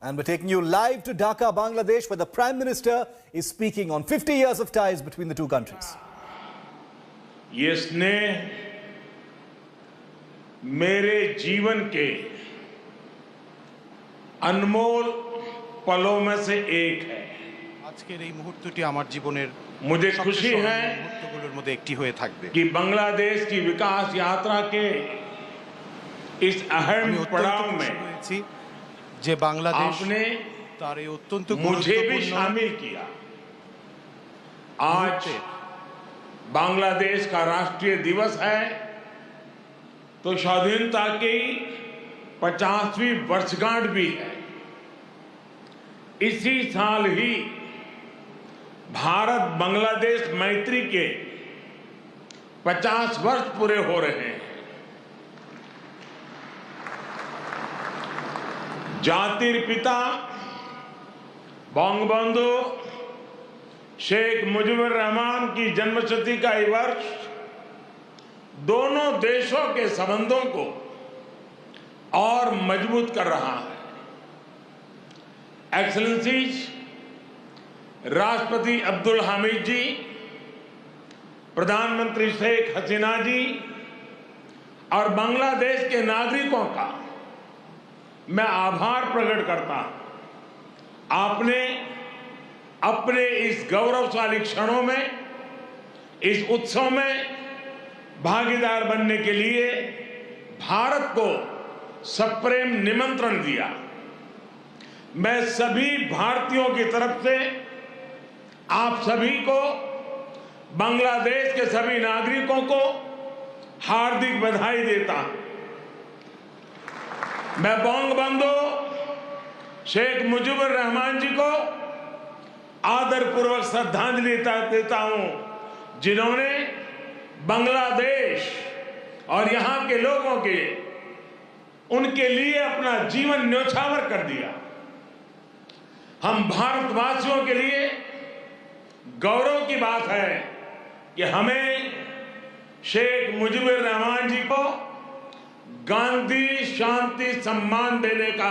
And we're taking you live to Dhaka, Bangladesh, where the Prime Minister is speaking on 50 years of ties between the two countries. ये स्नेह मेरे जीवन के अनमोल पलों में से एक है। আজকের এই মুহূর্তটি আমার জীবনের मुझे खुशी है মুহূর্তগুলোর মধ্যে একটি হয়ে থাকবে कि बांग्लादेश की विकास यात्रा के इस अहम पड़ाव में যে বাংলাদেশ आपने তার এই অত্যন্ত मुझे भी গুরুত্বপূর্ণ शामिल किया। आज बांग्लादेश का राष्ट्रीय दिवस है तो स्वाधीनता की 50वीं वर्षगांठ भी है। इसी साल ही भारत बांग्लादेश मैत्री के 50 वर्ष पूरे हो रहे हैं। जातिर पिता बंगबंधु शेख मुजीबुर रहमान की जन्मशती का ये वर्ष दोनों देशों के संबंधों को और मजबूत कर रहा है। एक्सेलेंसीज, राष्ट्रपति अब्दुल हामिद जी, प्रधानमंत्री शेख हसीना जी और बांग्लादेश के नागरिकों का मैं आभार प्रकट करता हूं। आपने अपने इस गौरवशाली क्षणों में, इस उत्सव में भागीदार बनने के लिए भारत को सप्रेम निमंत्रण दिया। मैं सभी भारतीयों की तरफ से आप सभी को, बांग्लादेश के सभी नागरिकों को हार्दिक बधाई देता हूं। मैं बंगबंधु शेख मुजीबुर रहमान जी को आदरपूर्वक श्रद्धांजलि देता हूं, जिन्होंने बांग्लादेश और यहां के लोगों के उनके लिए अपना जीवन न्योछावर कर दिया। हम भारतवासियों के लिए गौरव की बात है कि हमें शेख मुजीबुर रहमान जी को गांधी शांति सम्मान देने का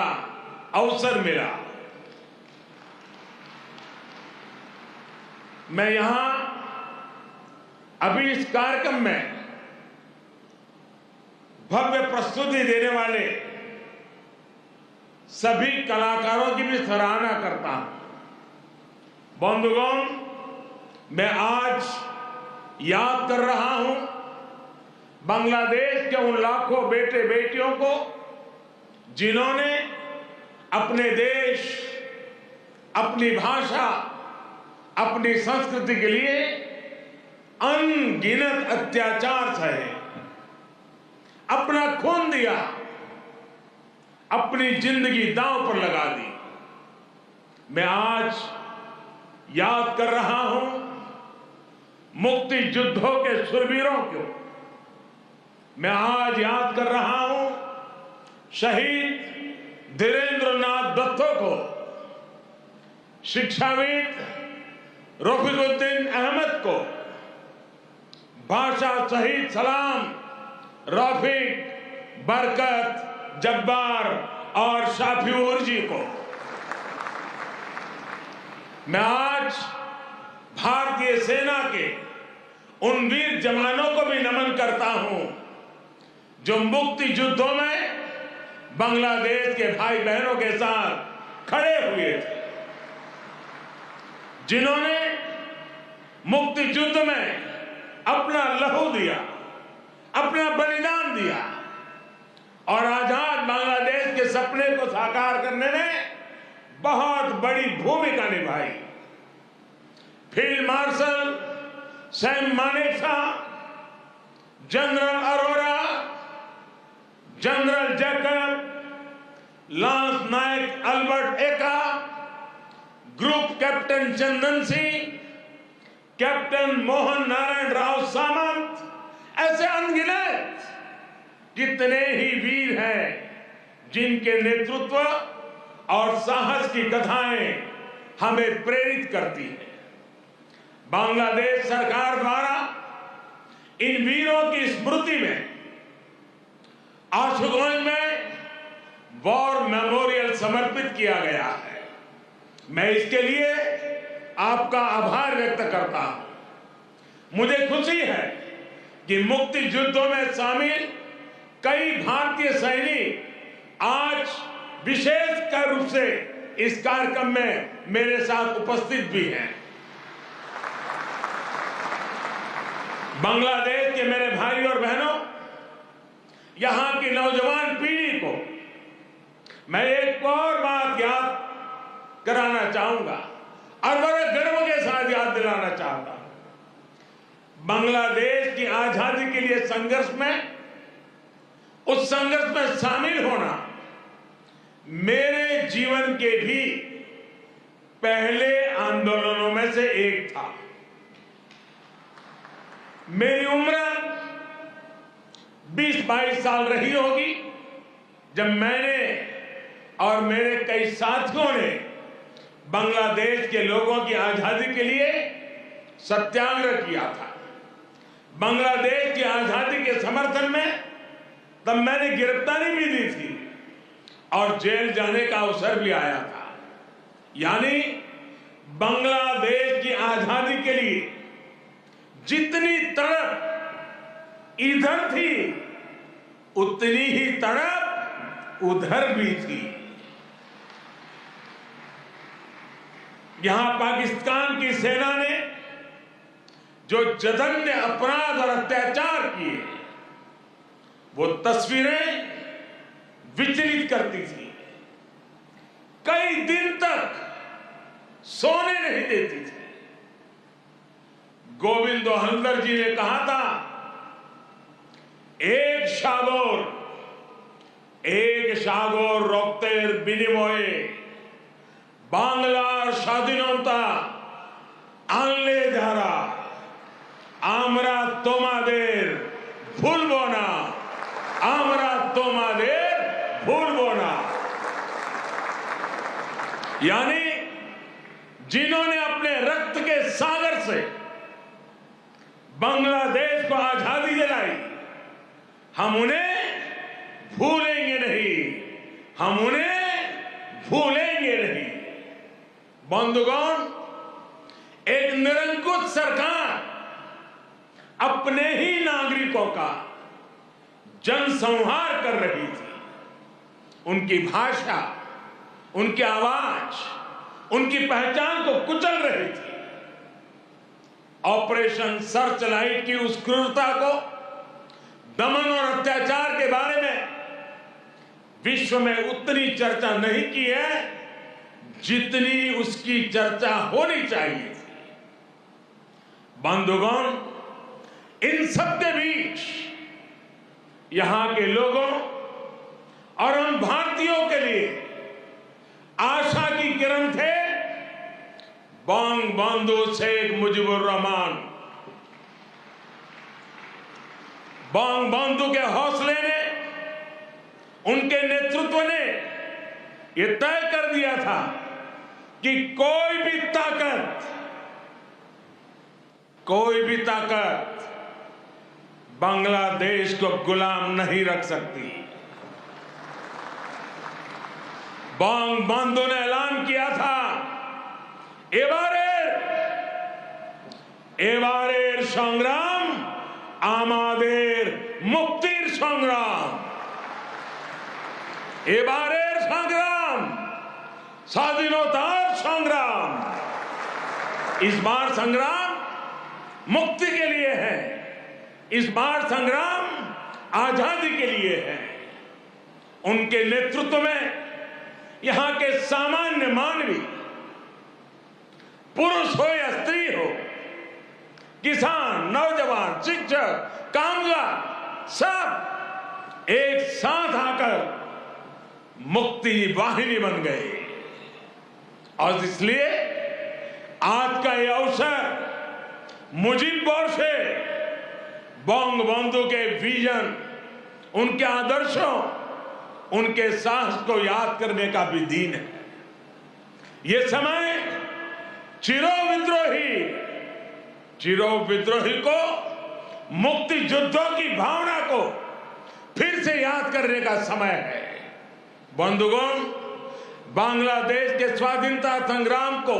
अवसर मिला। मैं यहां अभी इस कार्यक्रम में भव्य प्रस्तुति देने वाले सभी कलाकारों की भी सराहना करता हूं। बंधुगण, मैं आज याद कर रहा हूं बांग्लादेश के उन लाखों बेटे बेटियों को जिन्होंने अपने देश, अपनी भाषा, अपनी संस्कृति के लिए अनगिनत अत्याचार सहे, अपना खून दिया, अपनी जिंदगी दांव पर लगा दी। मैं आज याद कर रहा हूं मुक्ति युद्धों के शूरवीरों को। मैं आज याद कर रहा हूं शहीद धीरेन्द्र नाथ दत्तो को, शिक्षाविद रफीकुद्दीन अहमद को, भाषा शहीद सलाम, रफीक, बरकत, जब्बार और शाफिऊर जी को। मैं आज भारतीय सेना के उन वीर जवानों को भी नमन करता हूं जो मुक्ति युद्धों में बांग्लादेश के भाई बहनों के साथ खड़े हुए थे, जिन्होंने मुक्ति युद्ध में अपना लहू दिया, अपना बलिदान दिया और आजाद बांग्लादेश के सपने को साकार करने में बहुत बड़ी भूमिका निभाई। Field marshal Sam Manekshaw, general Arora, general Jacob, lance Naik Albert Ekka, group captain Chandan Singh, captain Mohan Narayan Rao Samant, ऐसे अनगिनत कितने ही वीर हैं जिनके नेतृत्व और साहस की कथाएं हमें प्रेरित करती हैं। बांग्लादेश सरकार द्वारा इन वीरों की स्मृति में आशुगंज में वॉर मेमोरियल समर्पित किया गया है। मैं इसके लिए आपका आभार व्यक्त करता हूं। मुझे खुशी है कि मुक्ति युद्धों में शामिल कई भारतीय सैनिक आज विशेष रूप से इस कार्यक्रम में मेरे साथ उपस्थित भी हैं। बांग्लादेश के मेरे भाई और बहनों, यहां की नौजवान पीढ़ी को मैं एक और बात याद कराना चाहूंगा और बड़े गर्व के साथ याद दिलाना चाहता हूं। बांग्लादेश की आजादी के लिए संघर्ष में, उस संघर्ष में शामिल होना मेरे जीवन के भी पहले आंदोलनों में से एक था। मेरी उम्र 20-22 साल रही होगी जब मैंने और मेरे कई साथियों ने बांग्लादेश के लोगों की आजादी के लिए सत्याग्रह किया था। बांग्लादेश की आजादी के समर्थन में तब मैंने गिरफ्तारी भी दी थी और जेल जाने का अवसर भी आया था। यानी बांग्लादेश की आजादी के लिए जितनी तड़प इधर थी उतनी ही तड़प उधर भी थी। यहां पाकिस्तान की सेना ने जो जघन्य अपराध और अत्याचार किए, वो तस्वीरें विचलित करती थी। कई दिन तक सोने नहीं देती थी। गोविंद हल्दर जी ने कहा था, एक সাগর রক্তের বিনিময়ে বাংলার স্বাধীনতা আনলে যারা, আমরা তোমাদের ভুলবো না, আমরা তোমাদের ভুলবো না। यानी जिन्होंने अपने रक्त के सागर से बांग्लादेश को आजादी दिलाई, हम उन्हें भूलेंगे नहीं, हम उन्हें भूलेंगे नहीं। बंधुगण, एक निरंकुश सरकार अपने ही नागरिकों का जनसंहार कर रही थी। उनकी भाषा, उनकी आवाज, उनकी पहचान को कुचल रही थी। ऑपरेशन सर्चलाइट की उस क्रूरता को, दमन और अत्याचार के बारे में विश्व में उतनी चर्चा नहीं की है जितनी उसकी चर्चा होनी चाहिए थी। बंधुगण, इन सबके बीच यहां के लोगों और हम भारतीयों के लिए आशा की किरण थे बंगबंधु शेख मुजीबुर रहमान। बंगबंधु के हौसले ने, उनके नेतृत्व ने यह तय कर दिया था कि कोई भी ताकत बांग्लादेश को गुलाम नहीं रख सकती। बंगबंधु ने ऐलान किया था, এবারের সংগ্রাম আমাদের মুক্তির সংগ্রাম। এবারের সংগ্রাম স্বাধীনতার সংग्राम। इस बार संग्राम मुक्ति के लिए है, इस बार संग्राम आजादी के लिए है। उनके नेतृत्व में यहां के सामान्य मानवी, पुरुष हो या स्त्री हो, किसान, नौजवान, शिक्षक, कामगार, सब एक साथ आकर मुक्ति वाहिनी बन गए। और इसलिए आज का यह अवसर मुजीबुर से बंगबंधु के विजन, उनके आदर्शों, उनके साहस को याद करने का भी दिन है। ये समय चिरो विद्रोही को, मुक्ति युद्धों की भावना को फिर से याद करने का समय है। बंधुगण, बांग्लादेश के स्वाधीनता संग्राम को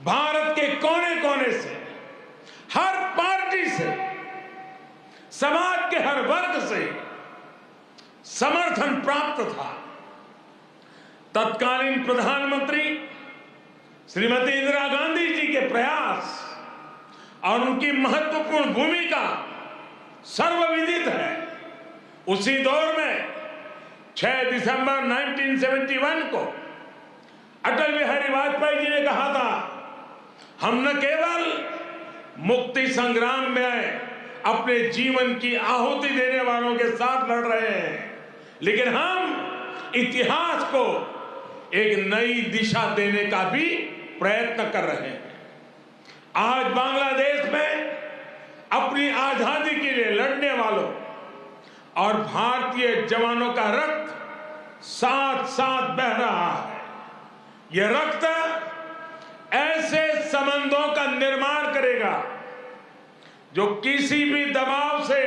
भारत के कोने कोने से, हर पार्टी से, समाज के हर वर्ग से समर्थन प्राप्त था। तत्कालीन प्रधानमंत्री श्रीमती इंदिरा गांधी जी के प्रयास और उनकी महत्वपूर्ण भूमिका सर्वविदित है। उसी दौर में 6 दिसंबर 1971 को अटल बिहारी वाजपेयी जी ने कहा था, हम न केवल मुक्ति संग्राम में अपने जीवन की आहुति देने वालों के साथ लड़ रहे हैं, लेकिन हम इतिहास को एक नई दिशा देने का भी प्रयत्न कर रहे हैं। आज बांग्लादेश में अपनी आजादी के लिए लड़ने वालों और भारतीय जवानों का रक्त साथ साथ बह रहा है। यह रक्त ऐसे संबंधों का निर्माण करेगा जो किसी भी दबाव से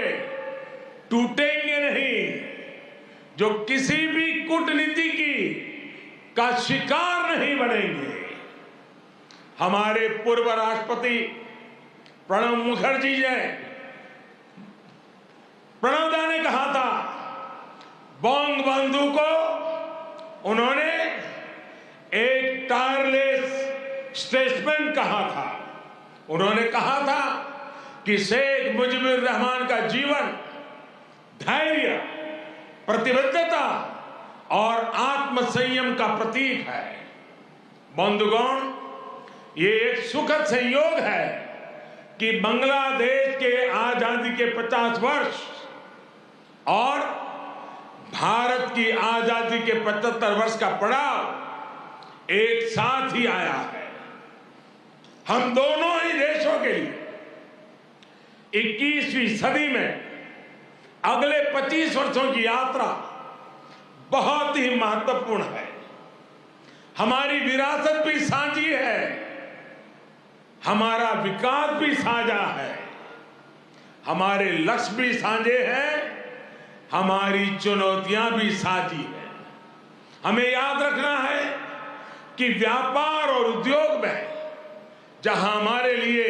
टूटेंगे नहीं, जो किसी भी कूटनीति का शिकार नहीं बनेंगे। हमारे पूर्व राष्ट्रपति प्रणब मुखर्जी ने, प्रणबदा ने कहा था, बंग बंधु को उन्होंने एक टायरलेस स्टेटसमैन कहा था। उन्होंने कहा था कि शेख मुजीबुर रहमान का जीवन धैर्य, प्रतिबद्धता और आत्मसंयम का प्रतीक है। बंधुगण, ये एक सुखद संयोग है कि बांग्लादेश के आजादी के 50 वर्ष और भारत की आजादी के 75 वर्ष का पड़ाव एक साथ ही आया है। हम दोनों ही देशों के लिए 21वीं सदी में अगले 25 वर्षों की यात्रा बहुत ही महत्वपूर्ण है। हमारी विरासत भी साझी है, हमारा विकास भी साझा है, हमारे लक्ष्य भी साझे हैं, हमारी चुनौतियां भी साझी हैं। हमें याद रखना है कि व्यापार और उद्योग में जहां हमारे लिए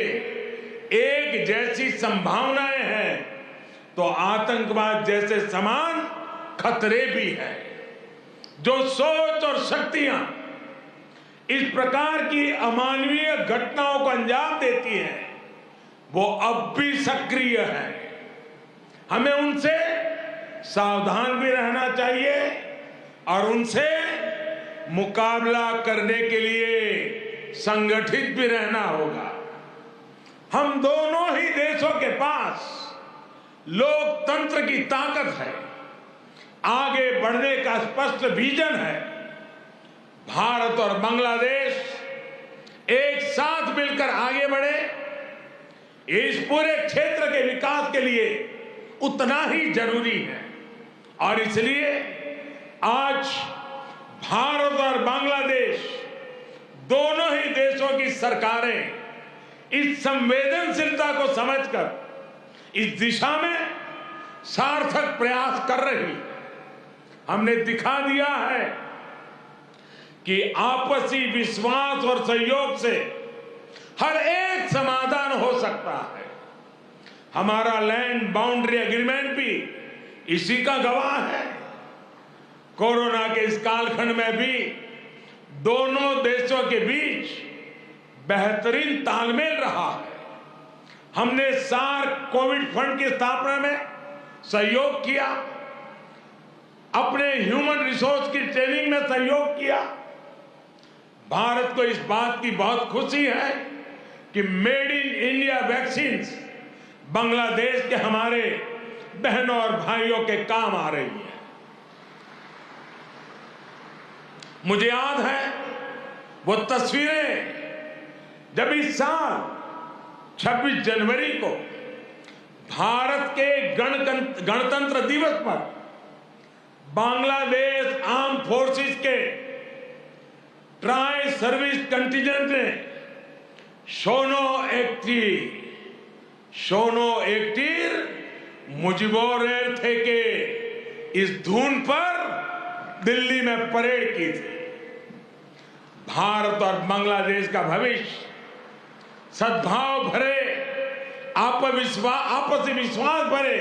एक जैसी संभावनाएं हैं, तो आतंकवाद जैसे समान खतरे भी हैं। जो सोच और शक्तियां इस प्रकार की अमानवीय घटनाओं को अंजाम देती हैं, वो अब भी सक्रिय हैं। हमें उनसे सावधान भी रहना चाहिए और उनसे मुकाबला करने के लिए संगठित भी रहना होगा। हम दोनों ही देशों के पास लोकतंत्र की ताकत है, आगे बढ़ने का स्पष्ट विजन है। भारत और बांग्लादेश एक साथ मिलकर आगे बढ़े, इस पूरे क्षेत्र के विकास के लिए उतना ही जरूरी है। और इसलिए आज भारत और बांग्लादेश दोनों ही देशों की सरकारें इस संवेदनशीलता को समझकर इस दिशा में सार्थक प्रयास कर रही है। हमने दिखा दिया है कि आपसी विश्वास और सहयोग से हर एक समाधान हो सकता है। हमारा लैंड बाउंड्री एग्रीमेंट भी इसी का गवाह है। कोरोना के इस कालखंड में भी दोनों देशों के बीच बेहतरीन तालमेल रहा है। हमने सार्क कोविड फंड की स्थापना में सहयोग किया, अपने ह्यूमन रिसोर्स की ट्रेनिंग में सहयोग किया। भारत को इस बात की बहुत खुशी है कि made in India vaccine Bangladesh के हमारे बहनों और भाइयों के काम आ रही है। मुझे याद है वो तस्वीरें जब इस साल 26 जनवरी को भारत के गणतंत्र दिवस पर बांग्लादेश आर्म फोर्सेस के ट्राई सर्विस कंटिजेंट ने शोनो एकटीर मुजिबोर थे के इस धुन पर दिल्ली में परेड की थी। भारत और बांग्लादेश का भविष्य सद्भाव भरे, आपसी विश्वास भरे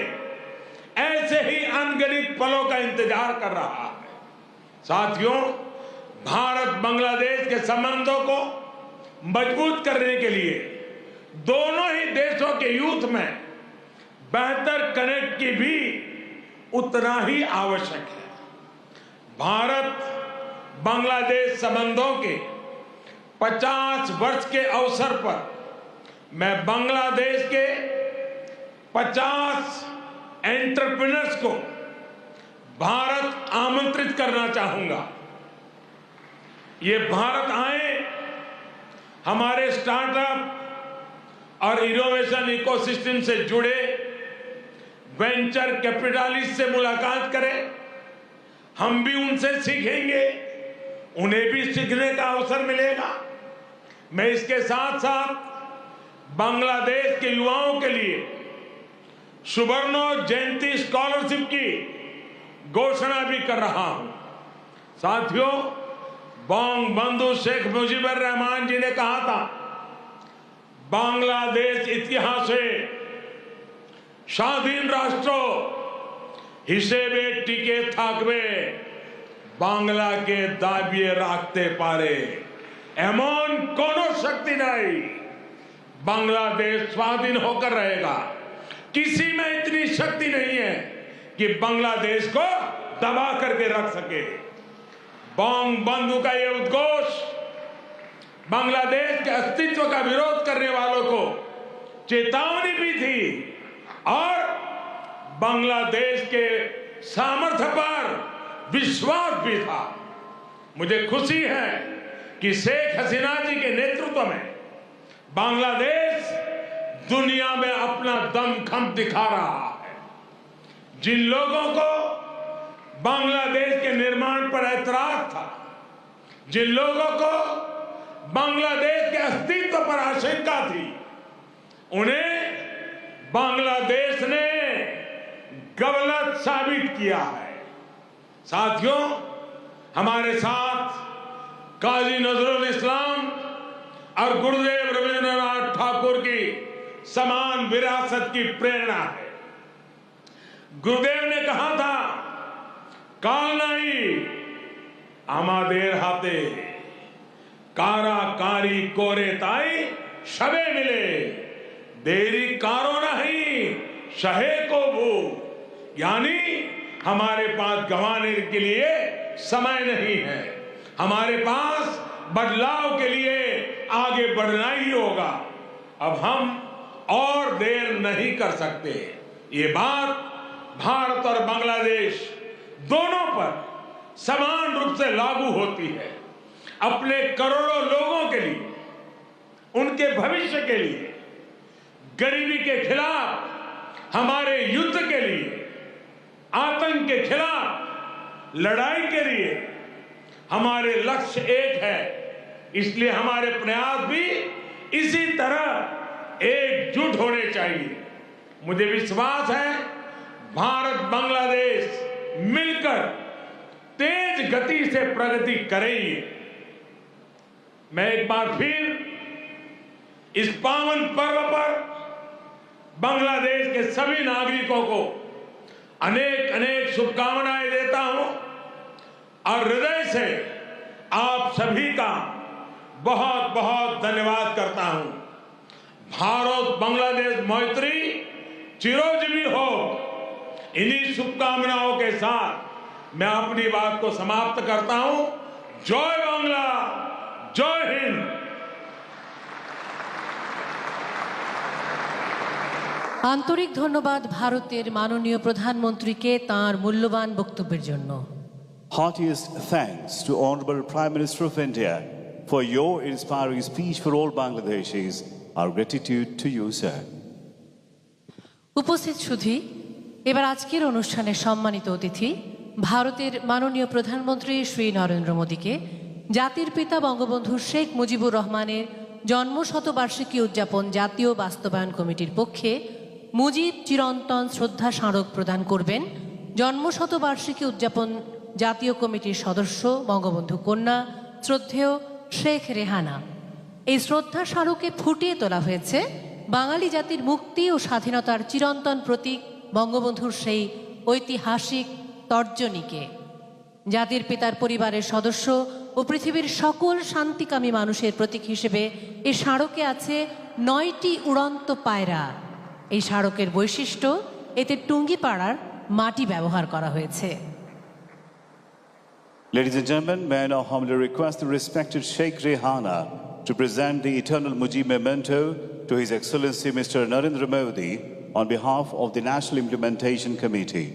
ऐसे ही अनगिनत पलों का इंतजार कर रहा है। साथियों, भारत बांग्लादेश के संबंधों को मजबूत करने के लिए दोनों ही देशों के यूथ में बेहतर कनेक्ट की भी उतना ही आवश्यक है। भारत बांग्लादेश संबंधों के 50 वर्ष के अवसर पर मैं बांग्लादेश के 50 एंटरप्रेन्योर्स को भारत आमंत्रित करना चाहूंगा। ये भारत आए, हमारे स्टार्टअप और इनोवेशन इकोसिस्टम से जुड़े वेंचर कैपिटलिस्ट से मुलाकात करें। हम भी उनसे सीखेंगे, उन्हें भी सीखने का अवसर मिलेगा। मैं इसके साथ साथ बांग्लादेश के युवाओं के लिए सुवर्णो जयंती स्कॉलरशिप की घोषणा भी कर रहा हूं। साथियों, बंगबंधु शेख मुजीबुर रहमान जी ने कहा था, बांग्लादेश इतिहासे স্বাধীন রাষ্ট্র হিসেবে টিকে থাকবে বাংলাকে দাবিয়ে রাখতে পারে এমন কোন শক্তি নাই। बांग्लादेश स्वाधीन होकर रहेगा। किसी में इतनी शक्ति नहीं है कि बांग्लादेश को दबा करके रख सके। बंगबंधु का यह उद्घोष बांग्लादेश के अस्तित्व का विरोध करने वालों को चेतावनी भी थी और बांग्लादेश के सामर्थ्य पर विश्वास भी था। मुझे खुशी है कि शेख हसीना जी के नेतृत्व में बांग्लादेश दुनिया में अपना दमखम दिखा रहा है। जिन लोगों को बांग्लादेश के निर्माण पर ऐतराज था, जिन लोगों को बांग्लादेश के अस्तित्व पर आशंका थी, उन्हें बांग्लादेश ने गलत साबित किया है। साथियों, हमारे साथ काजी नजरुल इस्लाम और गुरुदेव रविंद्रनाथ ठाकुर की समान विरासत की प्रेरणा है। गुरुदेव ने कहा था, काल नहीं आमादेर हाथे काराकारी कोरे ताई शबे मिले देरी कारो नहीं शहे को भू। यानी हमारे पास गंवाने के लिए समय नहीं है, हमारे पास बदलाव के लिए आगे बढ़ना ही होगा। अब हम और देर नहीं कर सकते। ये बात भारत और बांग्लादेश दोनों पर समान रूप से लागू होती है। अपने करोड़ों लोगों के लिए, उनके भविष्य के लिए, गरीबी के खिलाफ हमारे युद्ध के लिए, आतंक के खिलाफ लड़ाई के लिए हमारे लक्ष्य एक है। इसलिए हमारे प्रयास भी इसी तरह एकजुट होने चाहिए। मुझे विश्वास है भारत बांग्लादेश मिलकर तेज गति से प्रगति करेंगे। मैं एक बार फिर इस पावन पर्व पर बांग्लादेश के सभी नागरिकों को अनेक अनेक शुभकामनाएं देता हूं और हृदय से आप सभी का बहुत बहुत धन्यवाद करता हूं। भारत बांग्लादेश मैत्री चिरोजीवी हो। इन्हीं शुभकामनाओं के साथ मैं अपनी बात को समाप्त करता हूं। जय बांग्ला, जय हिंद। আন্তরিক ধন্যবাদ ভারতের মাননীয় প্রধানমন্ত্রীকে তাঁর মূল্যবান বক্তব্যের জন্য। Heartiest thanks to Honorable Prime Minister of India for your inspiring speech for all Bangladeshis. Our gratitude to you, sir. উপস্থিত সুধী, এবার আজকের অনুষ্ঠানের সম্মানিত অতিথি ভারতের মাননীয় প্রধানমন্ত্রী শ্রী নরেন্দ্র মোদীকে জাতির পিতা বঙ্গবন্ধু শেখ মুজিবুর রহমানের জন্মশতবার্ষিকী উদযাপন জাতীয় বাস্তবায়ন কমিটির পক্ষে মুজিব চিরন্তন শ্রদ্ধা স্মারক প্রদান করবেন জন্মশতবার্ষিকী উদযাপন জাতীয় কমিটির সদস্য বঙ্গবন্ধু কন্যা শ্রদ্ধেয় শেখ রেহানা। এই শ্রদ্ধা স্মারকে ফুটিয়ে তোলা হয়েছে বাঙালি জাতির মুক্তি ও স্বাধীনতার চিরন্তন প্রতীক বঙ্গবন্ধুর সেই ঐতিহাসিক তর্জনীকে। জাতির পিতার পরিবারের সদস্য ও পৃথিবীর সকল শান্তিকামী মানুষের প্রতীক হিসেবে এই স্মারকে আছে 9টি উড়ন্ত পায়রা। এই স্মারকের বৈশিষ্ট্য, এতে টুঙ্গিপাড়ার মাটি ব্যবহার করা হয়েছে। Ladies and gentlemen, may I now humbly request the respected Sheikh Rehana to present the Eternal Mujib Memento to His Excellency Mr. Narendra Modi on behalf of the National Implementation Committee.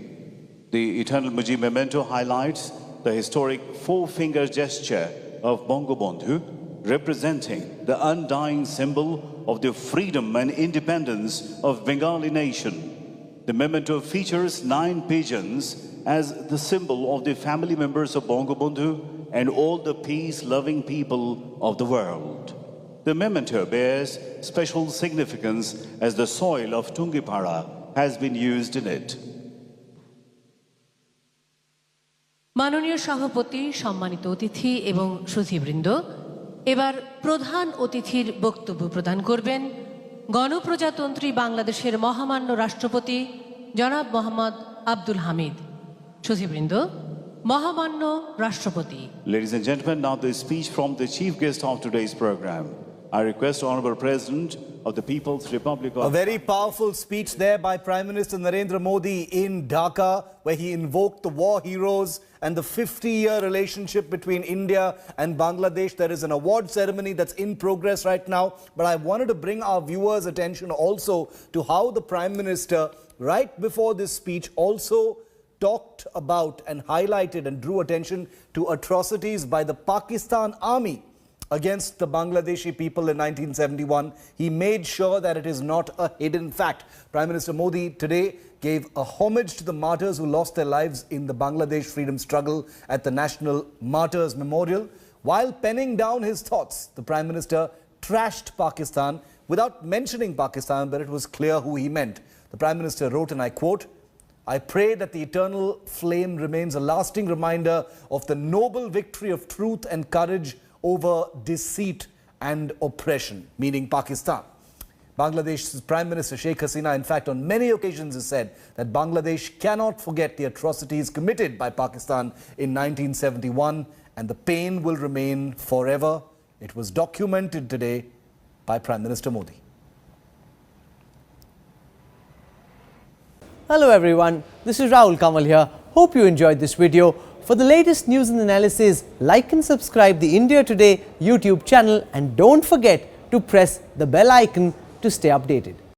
The Eternal Mujib Memento highlights the historic four-finger gesture of Bangabandhu, representing the undying symbol of the freedom and independence of Bengali nation. The memento features 9 pigeons as the symbol of the family members of Bangabandhu and all the peace-loving people of the world. The memento bears special significance as the soil of Tungipara has been used in it. মাননীয় সভাপতি, সম্মানিত অতিথি এবং সুধীবৃন্দ, এবার প্রধান অতিথির বক্তব্য প্রদান করবেন গণপ্রজাতন্ত্রী বাংলাদেশের মহামান্য রাষ্ট্রপতি জনাব মোহাম্মদ আব্দুল হামিদ। সুধীবৃন্দ, মহামান্য রাষ্ট্রপতি। Ladies and gentlemen, now the speech from the chief guest of today's program. I request Honorable President of the People's Republic of... A very powerful speech there by Prime Minister Narendra Modi in Dhaka, where he invoked the war heroes and the 50-year relationship between India and Bangladesh. There is an award ceremony that's in progress right now, but I wanted to bring our viewers' attention also to how the Prime Minister, right before this speech, also talked about and highlighted and drew attention to atrocities by the Pakistan army against the Bangladeshi people in 1971. He made sure that it is not a hidden fact. Prime Minister Modi today gave a homage to the martyrs who lost their lives in the Bangladesh freedom struggle at the National Martyrs Memorial. While penning down his thoughts, the Prime Minister trashed Pakistan without mentioning Pakistan, but it was clear who he meant. The Prime Minister wrote, and I quote, "I pray that the eternal flame remains a lasting reminder of the noble victory of truth and courage over deceit and oppression," meaning Pakistan. Bangladesh's Prime Minister Sheikh Hasina, in fact, on many occasions has said that Bangladesh cannot forget the atrocities committed by Pakistan in 1971, and the pain will remain forever. It was documented today by Prime Minister Modi. Hello everyone, this is Rahul Kamal here. Hope you enjoyed this video. For the latest news and analysis, like and subscribe the India Today YouTube channel, and don't forget to press the bell icon to stay updated.